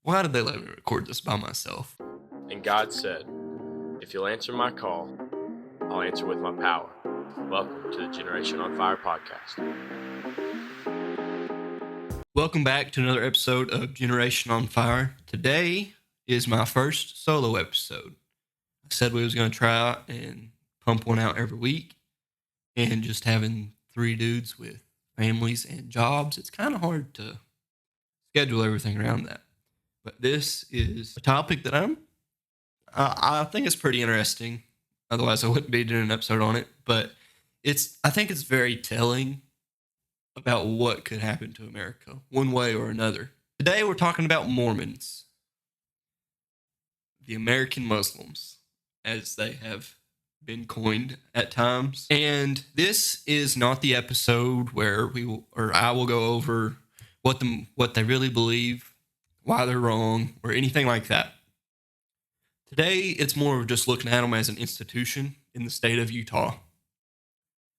Why did they let me record this by myself? And God said, "If you'll answer my call, I'll answer with my power." Welcome to the Generation on Fire podcast. Welcome back to another episode of Generation on Fire. Today is my first solo episode. I said we was going to try out and pump one out every week, and just having three dudes with families and jobs, it's kind of hard to schedule everything around that. But this is a topic that I think it's pretty interesting. Otherwise, I wouldn't be doing an episode on it. But I think it's very telling about what could happen to America, one way or another. Today, we're talking about Mormons, the American Muslims, as they have been coined at times. And this is not the episode where I will go over what they really believe, why they're wrong, or anything like that. Today, it's more of just looking at them as an institution in the state of Utah.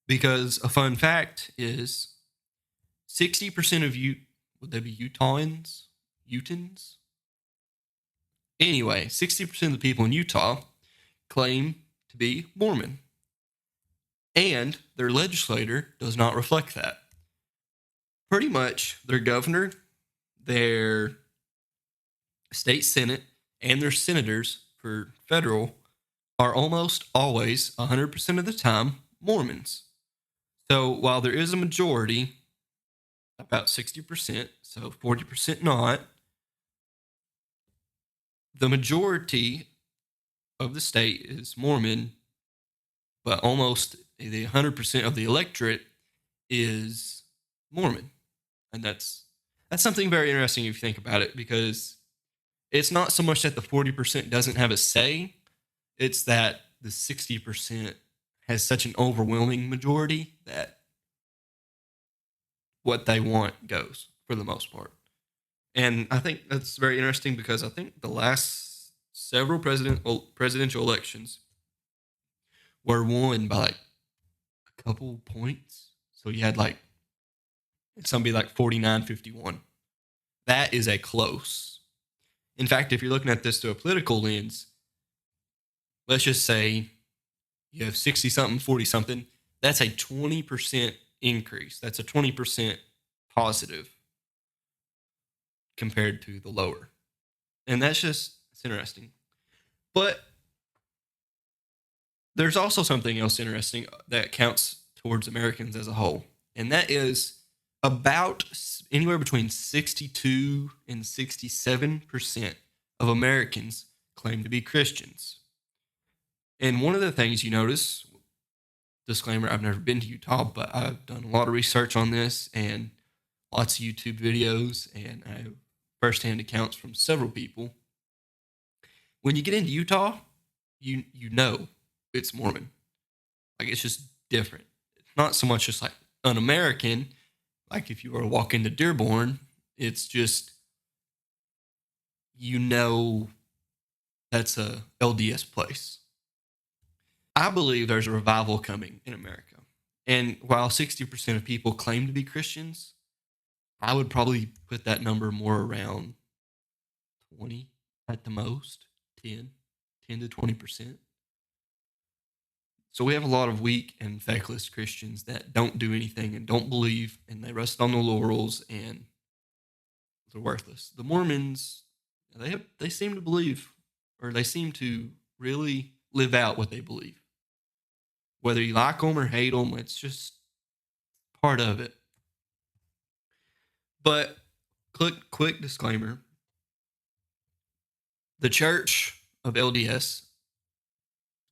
Because a fun fact is 60% of would they be Utahns? Utahns? Anyway, 60% of the people in Utah claim to be Mormon. And their legislator does not reflect that. Pretty much their governor, their state senate, and their senators for federal are almost always 100% of the time Mormons. So while there is a majority, about 60%, so 40% not, the majority of the state is Mormon, but almost the 100% of the electorate is Mormon. And that's something very interesting if you think about it, because it's not so much that the 40% doesn't have a say, it's that the 60% has such an overwhelming majority that what they want goes for the most part. And I think that's very interesting because I think the last several presidential elections were won by like a couple points. So you had like some be like 49-51. That is a close. In fact, if you're looking at this through a political lens, let's just say you have 60 something, 40 something. That's a 20% increase. That's a 20% positive compared to the lower. And it's interesting. But there's also something else interesting that counts towards Americans as a whole. And that is about anywhere between 62 and 67% of Americans claim to be Christians. And one of the things you notice, disclaimer, I've never been to Utah, but I've done a lot of research on this and lots of YouTube videos, and I have firsthand accounts from several people. When you get into Utah, you know it's Mormon. Like, it's just different. It's not so much just like un-American. Like if you were to walk into Dearborn, it's just, that's a LDS place. I believe there's a revival coming in America. And while 60% of people claim to be Christians, I would probably put that number more around 20 at the most, 10 to 20%. So we have a lot of weak and feckless Christians that don't do anything and don't believe, and they rest on the laurels, and they're worthless. The Mormons, they seem to believe, or they seem to really live out what they believe. Whether you like them or hate them, it's just part of it. But quick disclaimer. The Church of LDS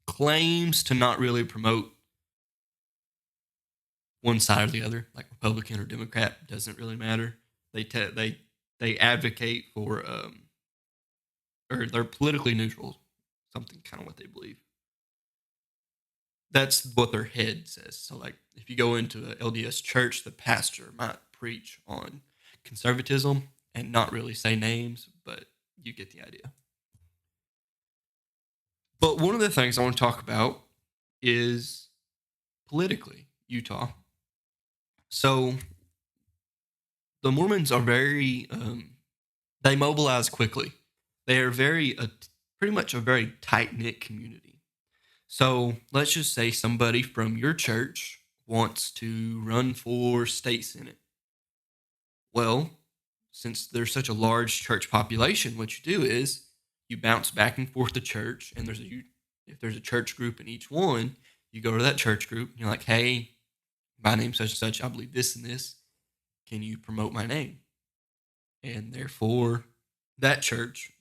claims to not really promote one side or the other, like Republican or Democrat, doesn't really matter. They advocate for, or they're politically neutral, something kind of what they believe. That's what their head says. So, like, if you go into an LDS church, the pastor might preach on conservatism and not really say names, but you get the idea. But one of the things I want to talk about is politically Utah. So the Mormons are very They mobilize quickly. They are pretty much a very tight knit community. So let's just say somebody from your church wants to run for state senate. Well, since there's such a large church population, what you do is you bounce back and forth to church, and if there's a church group in each one, you go to that church group. And you're like, hey, my name's such and such. I believe this and this. Can you promote my name? And therefore, that church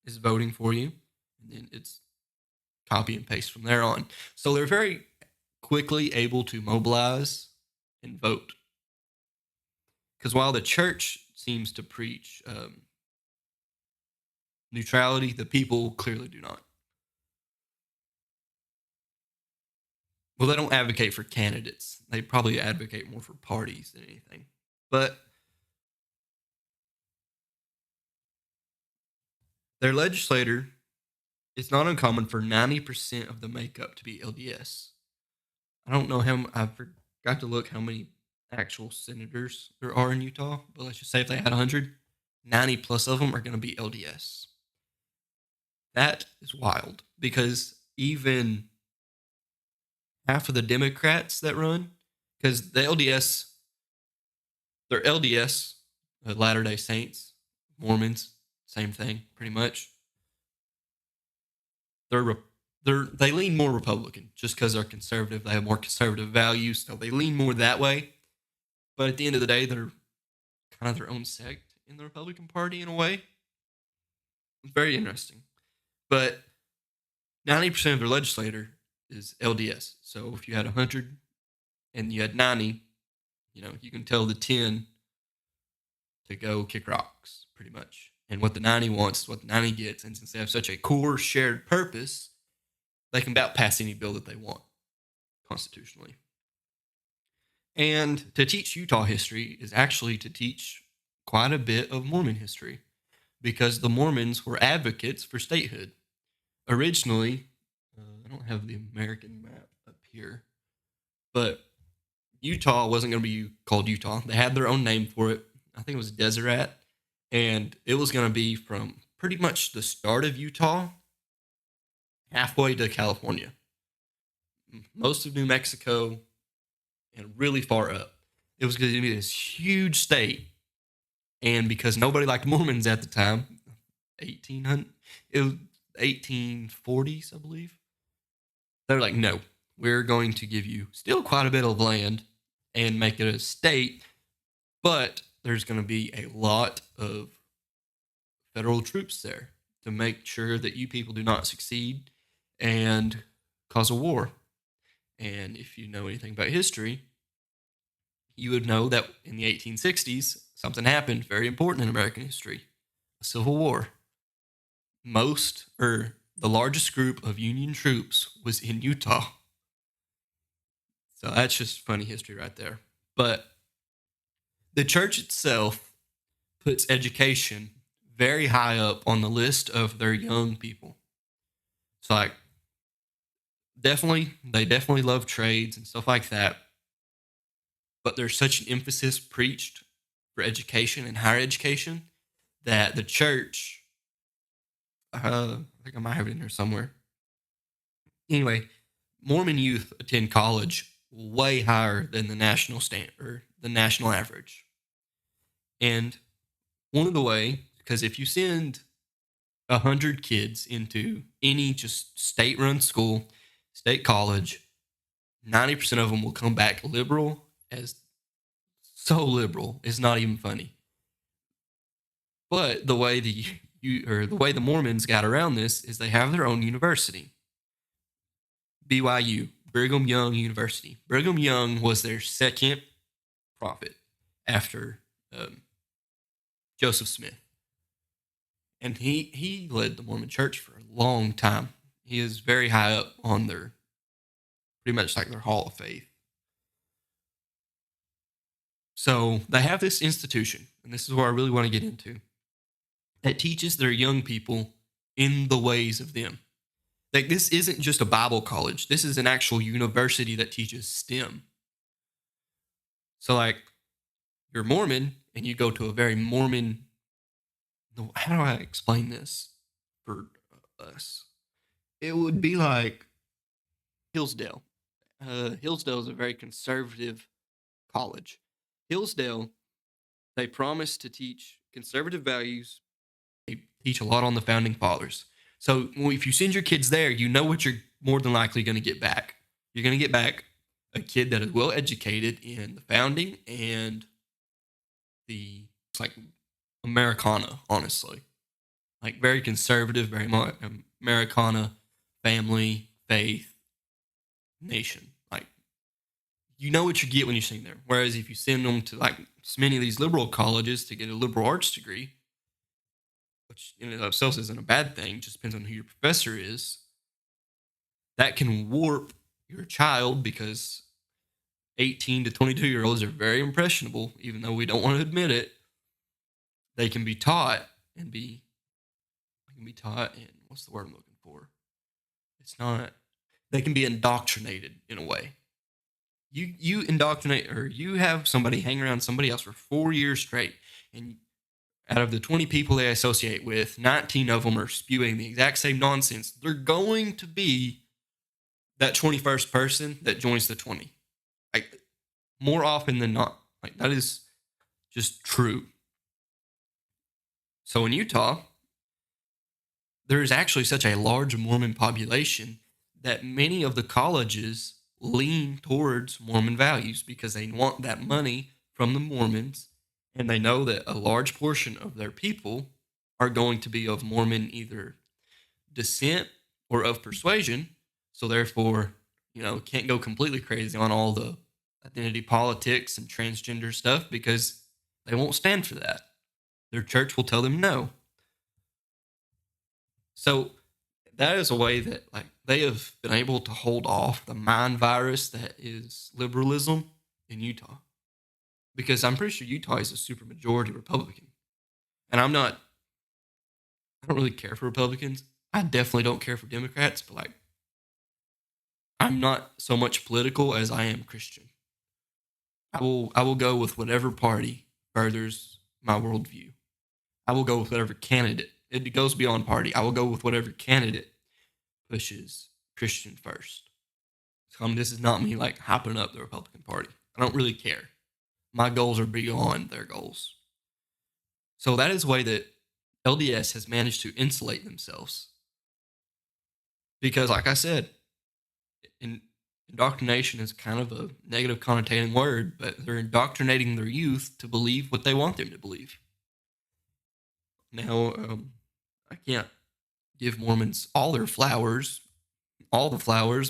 is voting for you, and then it's copy and paste from there on. So they're very quickly able to mobilize and vote. Because while the church seems to preach neutrality, the people clearly do not. Well, they don't advocate for candidates. They probably advocate more for parties than anything. But their legislator, it's not uncommon for 90% of the makeup to be LDS. I don't know I forgot to look how many actual senators there are in Utah, but let's just say if they had 100, 90 plus of them are going to be LDS. That is wild because even half of the Democrats that run, because they're LDS, Latter-day Saints, Mormons, same thing, pretty much. They lean more Republican just because they're conservative. They have more conservative values, so they lean more that way. But at the end of the day, they're kind of their own sect in the Republican Party in a way. It's very interesting. But 90% of their legislator is LDS. So if you had 100 and you had 90, you can tell the 10 to go kick rocks, pretty much. And what the 90 wants is what the 90 gets. And since they have such a core shared purpose, they can about pass any bill that they want constitutionally. And to teach Utah history is actually to teach quite a bit of Mormon history, because the Mormons were advocates for statehood. Originally, I don't have the American map up here, but Utah wasn't going to be called Utah. They had their own name for it. I think it was Deseret. And it was going to be from pretty much the start of Utah halfway to California, most of New Mexico, and really far up. It was going to be this huge state. And because nobody liked Mormons at the time, it was 1840s, I believe. They're like, no, we're going to give you still quite a bit of land and make it a state, but there's going to be a lot of federal troops there to make sure that you people do not succeed and cause a war. And if you know anything about history, you would know that in the 1860s, something happened very important in American history: a civil war. The largest group of Union troops was in Utah. So that's just funny history right there. But the church itself puts education very high up on the list of their young people. It's like, they definitely love trades and stuff like that. But there's such an emphasis preached for education and higher education that the church, I think I might have it in here somewhere. Anyway, Mormon youth attend college way higher than the national standard, or the national average. And one of the way, because if you send 100 kids into any just state-run school, state college, 90% of them will come back liberal, as so liberal, it's not even funny. But the way the Mormons got around this is they have their own university. BYU, Brigham Young University. Brigham Young was their second prophet after Joseph Smith. And he led the Mormon church for a long time. He is very high up on pretty much like their hall of faith. So they have this institution, and this is where I really want to get into, that teaches their young people in the ways of them. Like, this isn't just a Bible college. This is an actual university that teaches STEM. So, like, you're Mormon, and you go to a very Mormon, how do I explain this for us? It would be like Hillsdale. Hillsdale is a very conservative college. Hillsdale, they promise to teach conservative values. They teach a lot on the founding fathers. So if you send your kids there, you know what you're more than likely going to get back. You're going to get back a kid that is well educated in the founding and the it's like Americana, honestly, like very conservative, very much Americana, family, faith, nation. Like you know what you get when you send there. Whereas if you send them to like many of these liberal colleges to get a liberal arts degree, which in and of itself isn't a bad thing, just depends on who your professor is. That can warp your child because 18 to 22-year-olds are very impressionable, even though we don't want to admit it. They can be taught and what's the word I'm looking for? It's not, they can be indoctrinated in a way. You indoctrinate or you have somebody hang around somebody else for 4 years straight, and out of the 20 people they associate with, 19 of them are spewing the exact same nonsense. They're going to be that 21st person that joins the 20. Like, more often than not. Like, that is just true. So in Utah, there is actually such a large Mormon population that many of the colleges lean towards Mormon values because they want that money from the Mormons, and they know that a large portion of their people are going to be of Mormon either descent or of persuasion. So therefore, can't go completely crazy on all the identity politics and transgender stuff because they won't stand for that. Their church will tell them no. So that is a way that like they have been able to hold off the mind virus that is liberalism in Utah. Because I'm pretty sure Utah is a super majority Republican. And I don't really care for Republicans. I definitely don't care for Democrats, but like I'm not so much political as I am Christian. I will go with whatever party furthers my worldview. I will go with whatever candidate. It goes beyond party. I will go with whatever candidate pushes Christian first. So this is not me like hyping up the Republican Party. I don't really care. My goals are beyond their goals. So that is a way that LDS has managed to insulate themselves. Because like I said, indoctrination is kind of a negative connotating word, but they're indoctrinating their youth to believe what they want them to believe. Now, I can't give Mormons all the flowers,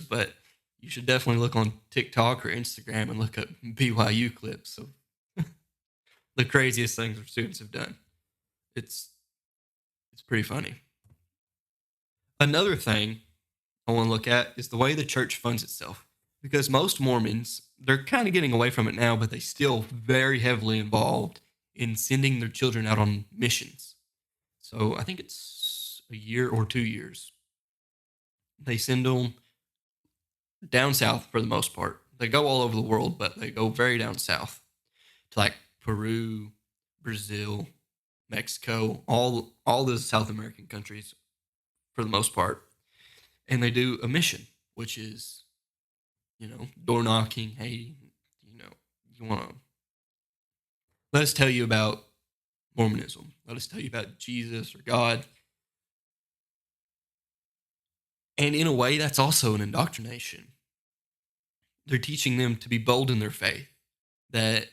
but you should definitely look on TikTok or Instagram and look up BYU clips of the craziest things our students have done. It's pretty funny. Another thing I want to look at is the way the church funds itself. Because most Mormons, they're kind of getting away from it now, but they still very heavily involved in sending their children out on missions. So I think it's a year or 2 years. They send them down south for the most part. They go all over the world, but they go very down south to like Peru, Brazil, Mexico, all the South American countries for the most part. And they do a mission, which is, door knocking. Hey, you want to let us tell you about Mormonism. Let us tell you about Jesus or God. And in a way, that's also an indoctrination. They're teaching them to be bold in their faith that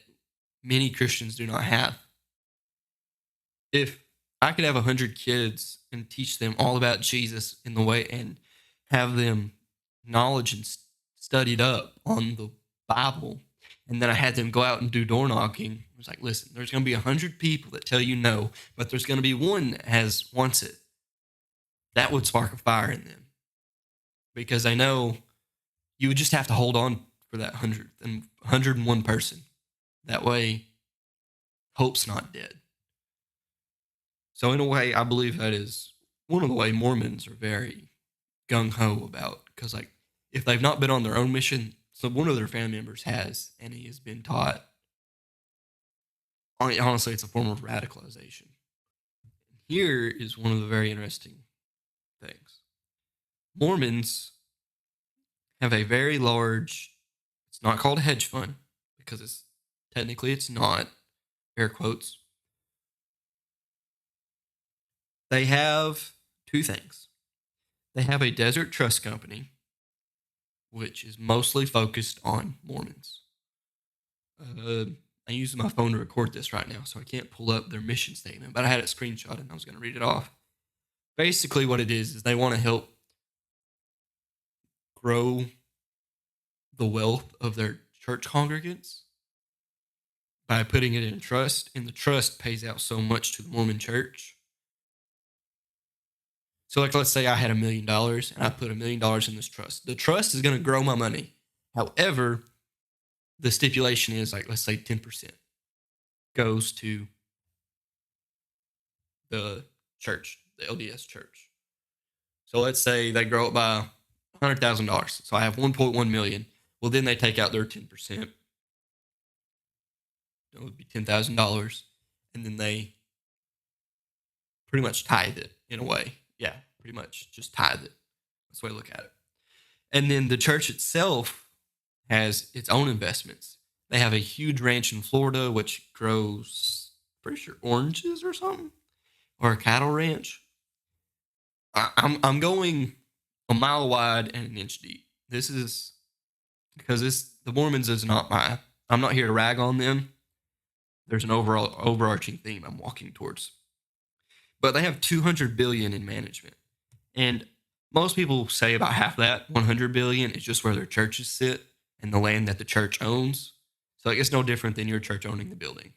many Christians do not have. If I could have 100 kids and teach them all about Jesus in the way and have them knowledge and studied up on the Bible, and then I had them go out and do door knocking, I was like, listen, there's going to be 100 people that tell you no, but there's going to be one that wants it. That would spark a fire in them. Because I know you would just have to hold on for that 101 person. That way, hope's not dead. So in a way, I believe that is one of the way Mormons are very gung-ho about. Because like, if they've not been on their own mission, so one of their family members has, and he has been taught. Honestly, it's a form of radicalization. here is one of the very interesting things. Mormons have a very large, it's not called a hedge fund because it's not, air quotes. They have two things. They have a desert trust company, which is mostly focused on Mormons. I use my phone to record this right now, so I can't pull up their mission statement, but I had it screenshotted and I was going to read it off. Basically, what it is they want to help grow the wealth of their church congregants by putting it in a trust, and the trust pays out so much to the Mormon church. So, like, let's say I had $1 million and I put $1 million in this trust. The trust is going to grow my money. However, the stipulation is, like, let's say 10% goes to the church, the LDS church. So let's say they grow it by $100,000. So I have 1.1 million. Well, then they take out their 10%. It would be $10,000, and then they pretty much tithe it in a way. Yeah, pretty much just tithe it. That's the way I look at it. And then the church itself has its own investments. They have a huge ranch in Florida, which grows, pretty sure, oranges or something, or a cattle ranch. I'm going a mile wide and an inch deep. This is because the Mormons is not I'm not here to rag on them. There's an overarching theme I'm walking towards. But they have $200 billion in management. And most people say about half that, $100 billion, is just where their churches sit and the land that the church owns. So it's no different than your church owning the building.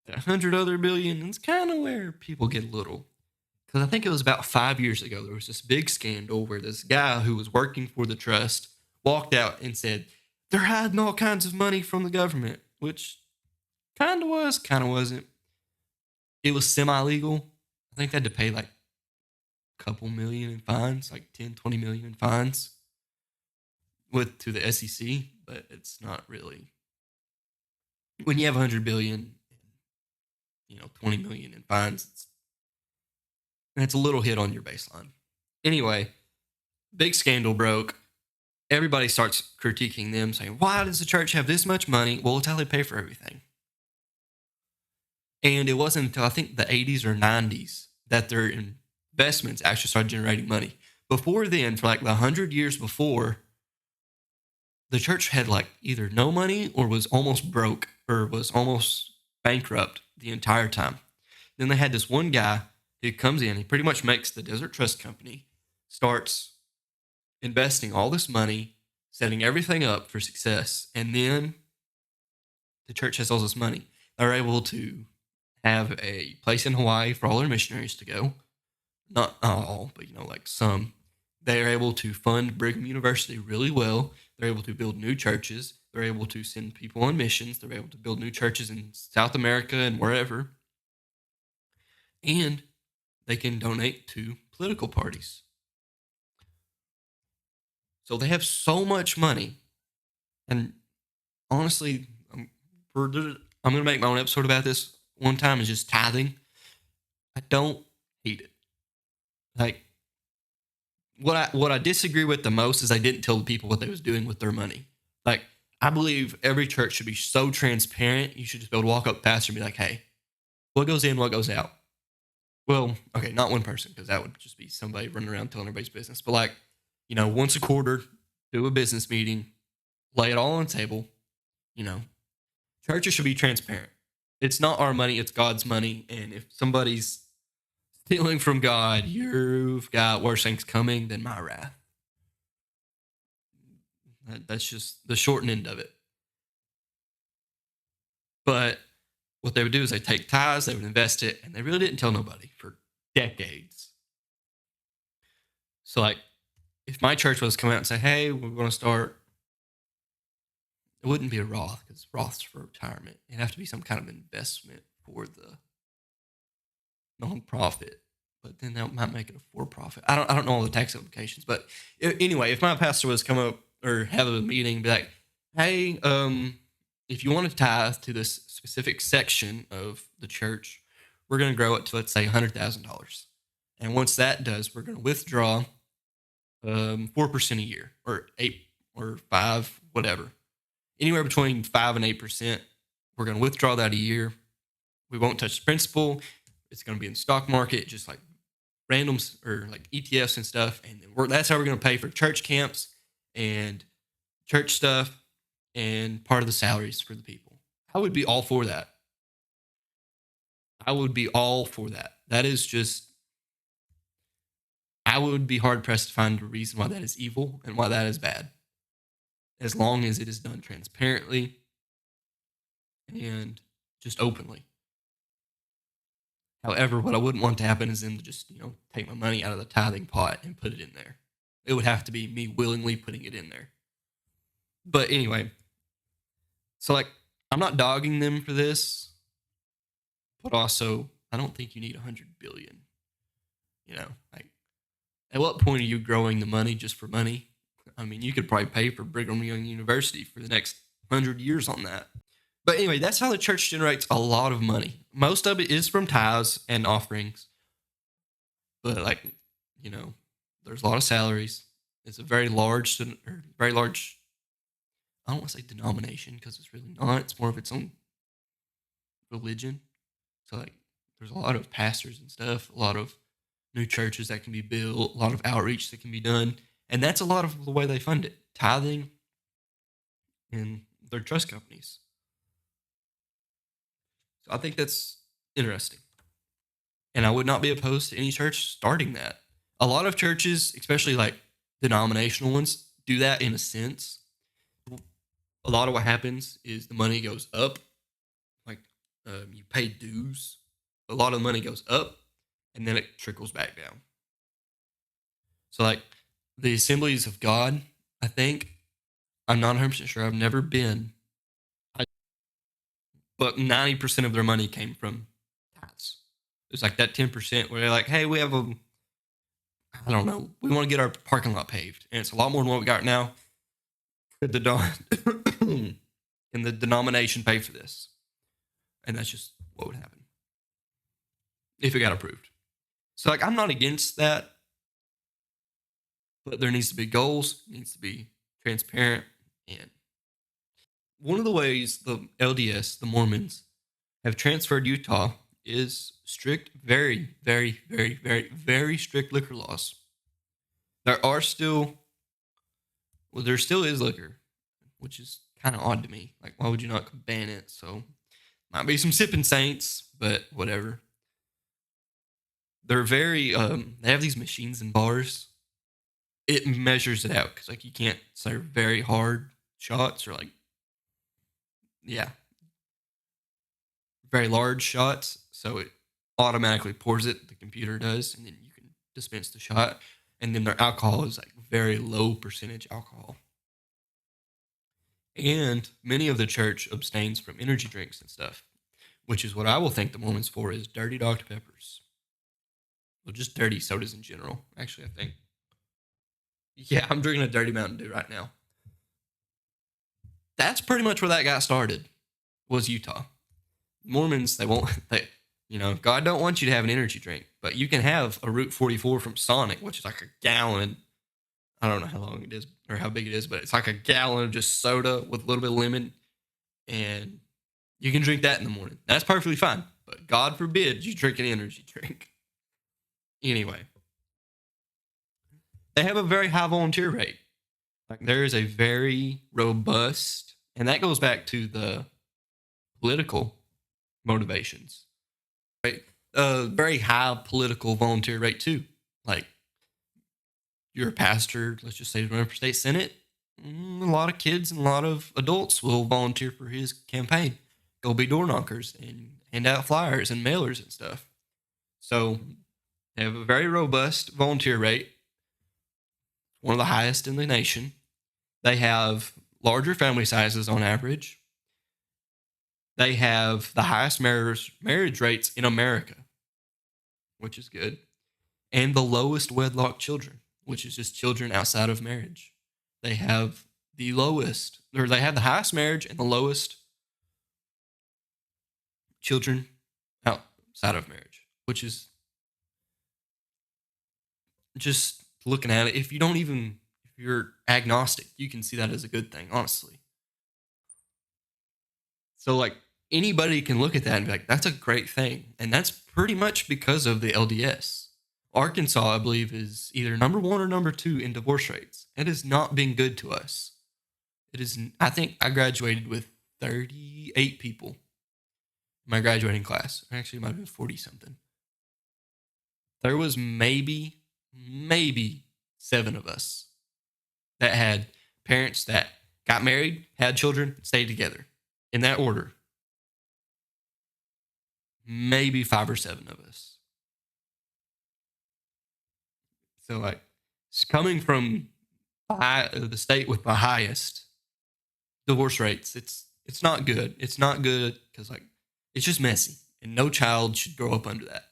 The $100 other billion is kind of where people get a little. Because I think it was about 5 years ago, there was this big scandal where this guy who was working for the trust walked out and said, they're hiding all kinds of money from the government, which kind of was, kind of wasn't. It was semi-legal. I think they had to pay like a couple million in fines, like 10, 20 million in fines to the SEC, but it's not really. When you have 100 billion, 20 million in fines, it's a little hit on your baseline. Anyway, big scandal broke. Everybody starts critiquing them, saying, why does the church have this much money? Well, it's how they pay for everything. And it wasn't until I think the 80s or 90s that their investments actually started generating money. Before then, for like the 100 years before, the church had like either no money or was almost broke or was almost bankrupt the entire time. Then they had this one guy who comes in, he pretty much makes the Desert Trust Company, starts investing all this money, setting everything up for success. And then the church has all this money. They're able to have a place in Hawaii for all their missionaries to go. Not all, but like some. They are able to fund Brigham University really well. They're able to build new churches. They're able to send people on missions. They're able to build new churches in South America and wherever. And they can donate to political parties. So they have so much money. And honestly, I'm going to make my own episode about this one time, is just tithing. I don't hate it. Like, what I disagree with the most is they didn't tell the people what they was doing with their money. Like, I believe every church should be so transparent. You should just be able to walk up to the pastor and be like, hey, what goes in, what goes out? Well, okay, not one person, because that would just be somebody running around telling everybody's business. But like, once a quarter, do a business meeting, lay it all on the table. Churches should be transparent. It's not our money, it's God's money. And if somebody's stealing from God, you've got worse things coming than my wrath. That's just the short end of it. But what they would do is they take tithes, they would invest it, and they really didn't tell nobody for decades. So, like, if my church was to come out and say, hey, we're going to start, it wouldn't be a Roth, because Roth's for retirement. It'd have to be some kind of investment for the nonprofit. But then that might make it a for-profit. I don't know all the tax implications. But anyway, if my pastor was to come up or have a meeting and be like, hey, if you want to tithe to this specific section of the church, we're going to grow it to, let's say, $100,000. And once that does, we're going to withdraw 4% a year, or 8 or 5, whatever. Anywhere between 5 and 8%. We're going to withdraw that a year. We won't touch the principal. It's going to be in the stock market, just like randoms or like ETFs and stuff. And that's how we're going to pay for church camps and church stuff and part of the salaries for the people. I would be all for that. I would be all for that. That is just, I would be hard pressed to find a reason why that is evil and why that is bad, as long as it is done transparently and just openly. However, what I wouldn't want to happen is them to just, take my money out of the tithing pot and put it in there. It would have to be me willingly putting it in there. But anyway, so like, I'm not dogging them for this, but also I don't think you need 100 billion. Like, at what point are you growing the money just for money? I mean, you could probably pay for Brigham Young University for the next 100 years on that. But anyway, that's how the church generates a lot of money. Most of it is from tithes and offerings. But there's a lot of salaries. It's a very large, I don't want to say denomination because it's really not. It's more of its own religion. So like, there's a lot of pastors and stuff, a lot of new churches that can be built, a lot of outreach that can be done. And that's a lot of the way they fund it. Tithing and their trust companies. So I think that's interesting. And I would not be opposed to any church starting that. A lot of churches, especially like denominational ones, do that in a sense. A lot of what happens is the money goes up. Like you pay dues. A lot of the money goes up and then it trickles back down. So like the Assemblies of God, I think, I'm not 100% sure. I've never been. But 90% of their money came from tithes. It's like that 10% where they're like, hey, we have we want to get our parking lot paved. And it's a lot more than what we got now. Can the denomination pay for this? And that's just what would happen if it got approved. So like, I'm not against that. But there needs to be goals, needs to be transparent. And one of the ways the LDS, the Mormons, have transferred Utah is strict, very, very, very, very, very strict liquor laws. There still is liquor, which is kind of odd to me. Like, why would you not ban it? So, might be some sipping saints, but whatever. They're very, they have these machines in bars. It measures it out because, like, you can't serve very hard shots or, like, very large shots. So it automatically pours it, the computer does, and then you can dispense the shot. And then their alcohol is, like, very low percentage alcohol. And many of the church abstains from energy drinks and stuff, which is what I will thank the Mormons for, is dirty Dr. Peppers. Well, just dirty sodas in general, actually, I think. Yeah, I'm drinking a dirty Mountain Dew right now. That's pretty much where that got started, was Utah. Mormons, God don't want you to have an energy drink, but you can have a Route 44 from Sonic, which is like a gallon. I don't know how long it is or how big it is, but it's like a gallon of just soda with a little bit of lemon, and you can drink that in the morning. That's perfectly fine, but God forbid you drink an energy drink. Anyway, they have a very high volunteer rate. Like, there is a very robust, and that goes back to the political motivations, right? Very high political volunteer rate too. Like, you're a pastor, let's just say, to run for state senate. A lot of kids and a lot of adults will volunteer for his campaign. Go be door knockers and hand out flyers and mailers and stuff. So they have a very robust volunteer rate, one of the highest in the nation. They have larger family sizes on average. They have the highest marriage rates in America, which is good, and the lowest wedlock children, which is just children outside of marriage. They have the highest marriage and the lowest children side of marriage, which is just looking at it. If you're agnostic, you can see that as a good thing, honestly. So, like, anybody can look at that and be like, that's a great thing. And that's pretty much because of the LDS. Arkansas, I believe, is either number one or number two in divorce rates. It has not been good to us. It is, I think I graduated with 38 people in my graduating class. Actually, it might have been 40 something. There was maybe 7 of us that had parents that got married, had children, stayed together. In that order. Maybe 5 or 7 of us. So, like, it's coming from the state with the highest divorce rates, it's not good. It's not good because, like, it's just messy, and no child should grow up under that.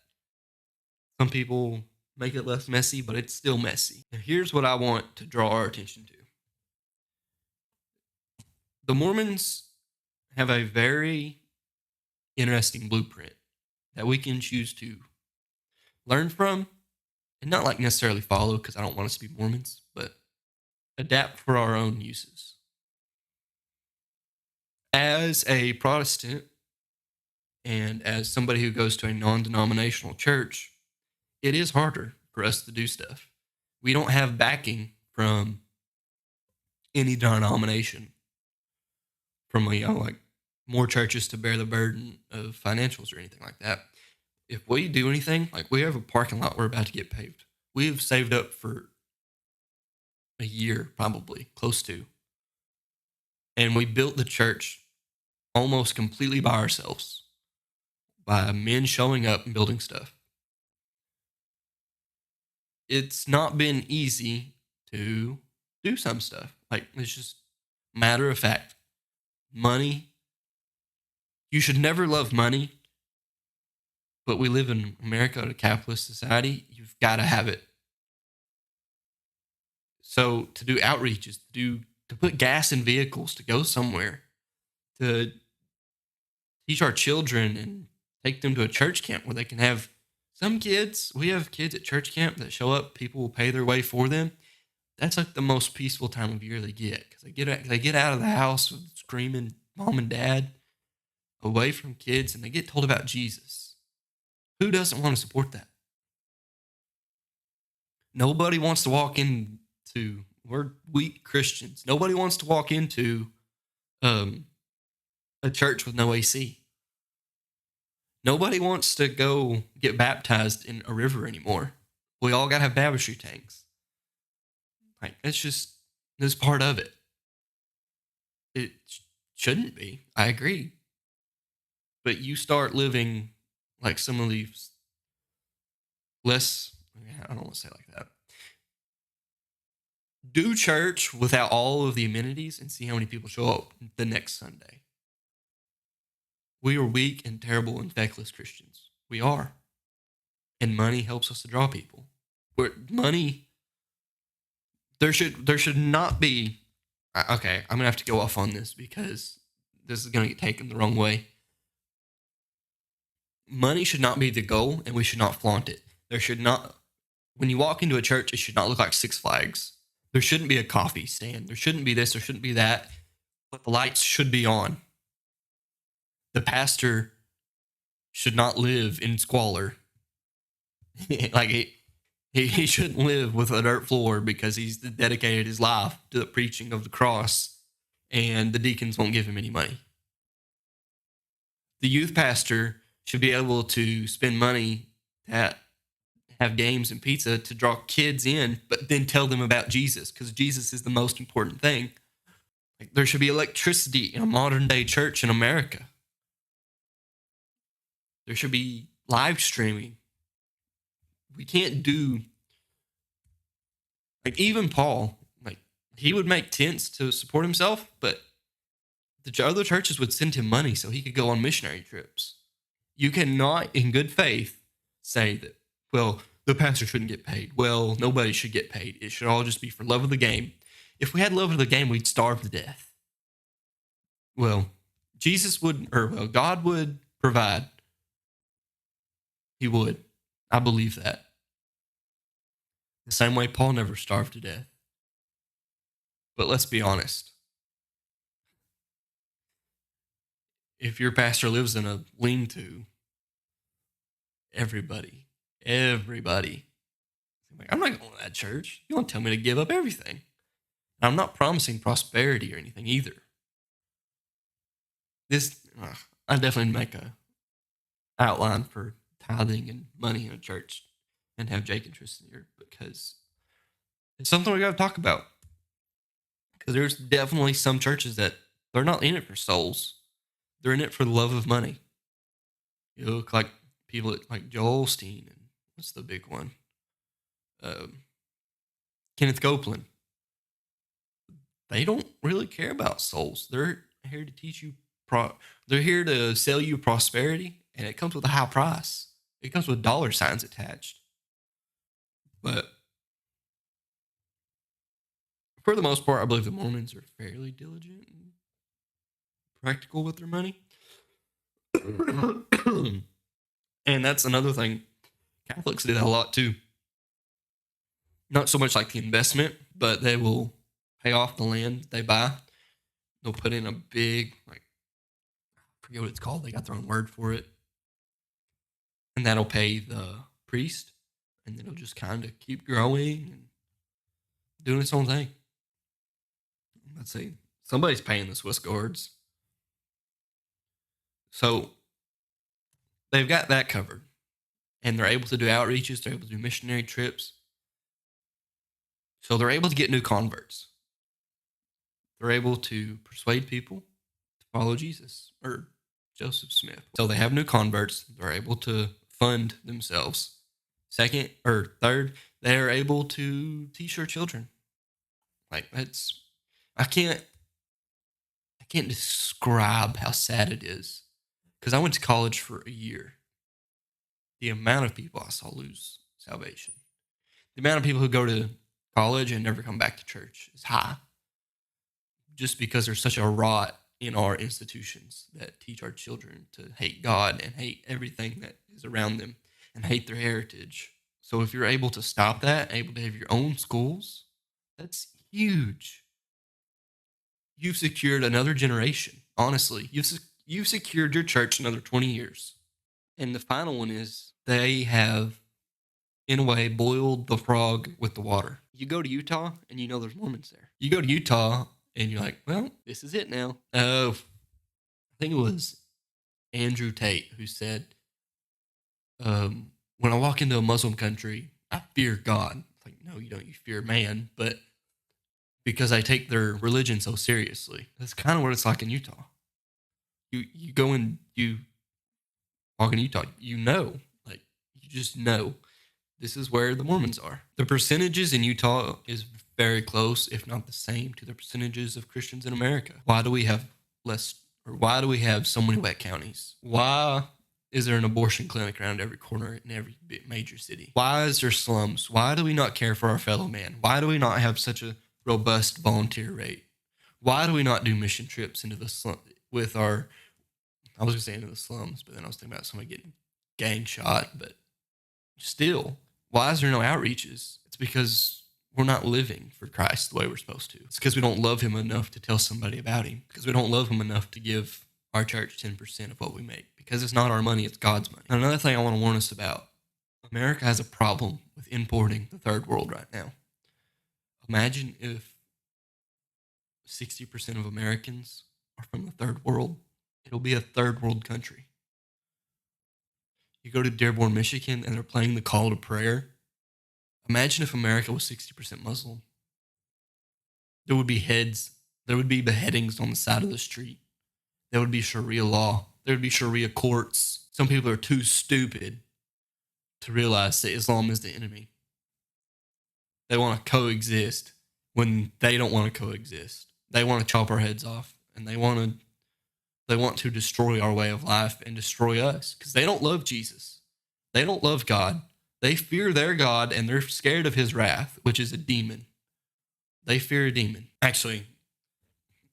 Some people make it less messy, but it's still messy. Now, here's what I want to draw our attention to. The Mormons have a very interesting blueprint that we can choose to learn from and not like necessarily follow, because I don't want us to be Mormons, but adapt for our own uses. As a Protestant and as somebody who goes to a non-denominational church, it is harder for us to do stuff. We don't have backing from any denomination, from like more churches to bear the burden of financials or anything like that. If we do anything, like, we have a parking lot we're about to get paved. We have saved up for a year, probably, close to. And we built the church almost completely by ourselves, by men showing up and building stuff. It's not been easy to do some stuff. Like, it's just matter of fact. Money. You should never love money, but we live in America, a capitalist society. You've got to have it. So to do outreaches, to put gas in vehicles, to go somewhere, to teach our children and take them to a church camp where they can have some kids. We have kids at church camp that show up. People will pay their way for them. That's like the most peaceful time of year they get, because they get out of the house with screaming mom and dad, away from kids, and they get told about Jesus. Who doesn't want to support that? Nobody wants to walk into, we're weak Christians. Nobody wants to walk into a church with no AC. Nobody wants to go get baptized in a river anymore. We all got to have barbecue tanks. Like, this part of it. It shouldn't be. I agree. But you start living like some of these less, I don't want to say it like that. Do church without all of the amenities and see how many people show up the next Sunday. We are weak and terrible and feckless Christians. We are. And money helps us to draw people. There should not be, okay, I'm going to have to go off on this because this is going to get taken the wrong way. Money should not be the goal, and we should not flaunt it. There should not, when you walk into a church, it should not look like Six Flags. There shouldn't be a coffee stand. There shouldn't be this. There shouldn't be that. But the lights should be on. The pastor should not live in squalor. Like, he shouldn't live with a dirt floor because he's dedicated his life to the preaching of the cross, and the deacons won't give him any money. The youth pastor should be able to spend money to have games and pizza to draw kids in, but then tell them about Jesus, because Jesus is the most important thing. Like, there should be electricity in a modern day church in America. There should be live streaming. We can't do, like, even Paul, like, he would make tents to support himself, but the other churches would send him money so he could go on missionary trips. You cannot, in good faith, say that, well, the pastor shouldn't get paid. Well, nobody should get paid. It should all just be for love of the game. If we had love of the game, we'd starve to death. Well, God would provide. He would. I believe that. The same way Paul never starved to death. But let's be honest. If your pastor lives in a lean-to, everybody, like, I'm not going to that church. You don't tell me to give up everything. I'm not promising prosperity or anything either. I definitely make a outline for tithing and money in a church and have Jake and Tristan here because it's something we got to talk about. Because there's definitely some churches that they're not in it for souls. They're in it for the love of money. You look like people like Joel Osteen and what's the big one? Kenneth Copeland. They don't really care about souls. They're here to teach you. They're here to sell you prosperity, and it comes with a high price. It comes with dollar signs attached. But for the most part, I believe the Mormons are fairly diligent and practical with their money. And that's another thing. Catholics do that a lot too. Not so much like the investment, but they will pay off the land they buy. They'll put in a big, I forget what it's called. They got their own word for it. And that'll pay the priest. And it'll just kind of keep growing and doing its own thing. Let's see. Somebody's paying the Swiss guards. So they've got that covered. And they're able to do outreaches. They're able to do missionary trips. So they're able to get new converts. They're able to persuade people to follow Jesus or Joseph Smith. So they have new converts. They're able to fund themselves. Second or third, they're able to teach their children. I can't describe how sad it is. Because I went to college for a year. The amount of people I saw lose salvation. The amount of people who go to college and never come back to church is high. Just because there's such a rot in our institutions that teach our children to hate God and hate everything that is around them and hate their heritage. So if you're able to stop that, able to have your own schools, that's huge. You've secured another generation. Honestly, you've secured your church another 20 years. And the final one is they have, in a way, boiled the frog with the water. You go to Utah and you know there's Mormons there. You go to Utah and you're like, well, this is it now. I think it was Andrew Tate who said, when I walk into a Muslim country, I fear God. It's like, no, you don't. You fear man. But because I take their religion so seriously. That's kind of what it's like in Utah. You go and you walk in Utah, you just know this is where the Mormons are. The percentages in Utah is very close, if not the same, to the percentages of Christians in America. Why do we have so many wet counties? Why is there an abortion clinic around every corner in every major city? Why is there slums? Why do we not care for our fellow man? Why do we not have such a robust volunteer rate? Why do we not do mission trips into the slum I was going to say into the slums, but then I was thinking about somebody getting gang shot. But still, why is there no outreaches? It's because we're not living for Christ the way we're supposed to. It's because we don't love him enough to tell somebody about him. Because we don't love him enough to give our church 10% of what we make. Because it's not our money, it's God's money. And another thing I want to warn us about, America has a problem with importing the third world right now. Imagine if 60% of Americans are from the third world. It'll be a third world country. You go to Dearborn, Michigan, and they're playing the call to prayer. Imagine if America was 60% Muslim. There would be beheadings on the side of the street. There would be Sharia law. There would be Sharia courts. Some people are too stupid to realize that Islam is the enemy. They want to coexist when they don't want to coexist. They want to chop our heads off, and they want to destroy our way of life and destroy us because they don't love Jesus. They don't love God. They fear their God, and they're scared of his wrath, which is a demon. They fear a demon. Actually,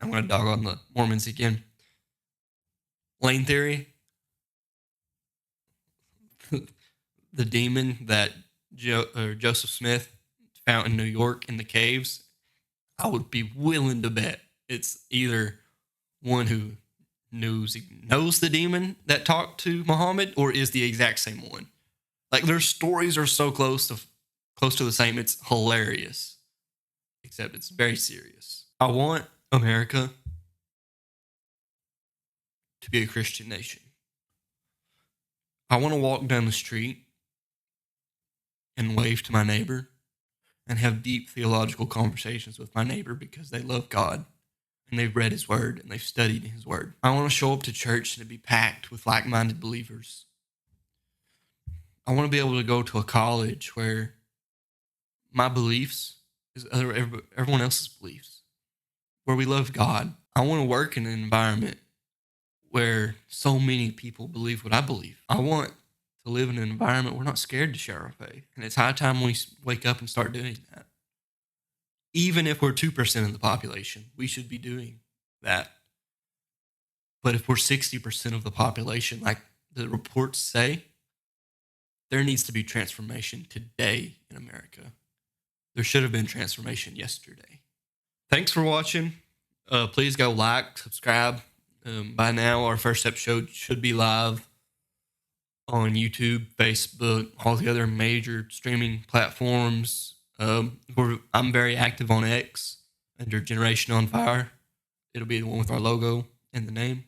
I'm going to dog on the Mormons again. Lane theory. the demon that Joseph Smith found in New York in the caves, I would be willing to bet it's either one who knows the demon that talked to Muhammad or is the exact same one. Like their stories are so close to the same. It's hilarious, except it's very serious. I want America to be a Christian nation. I want to walk down the street and wave to my neighbor and have deep theological conversations with my neighbor because they love God and they've read his word and they've studied his word. I want to show up to church and to be packed with like-minded believers. I want to be able to go to a college where my beliefs is everyone else's beliefs, where we love God. I want to work in an environment where so many people believe what I believe. I want to live in an environment where we're not scared to share our faith. And it's high time we wake up and start doing that. Even if we're 2% of the population, we should be doing that. But if we're 60% of the population, like the reports say, there needs to be transformation today in America. There should have been transformation yesterday. Thanks for watching. Please go like, subscribe. By now, our first episode should be live on YouTube, Facebook, all the other major streaming platforms. I'm very active on X under Generation on Fire. It'll be the one with our logo and the name.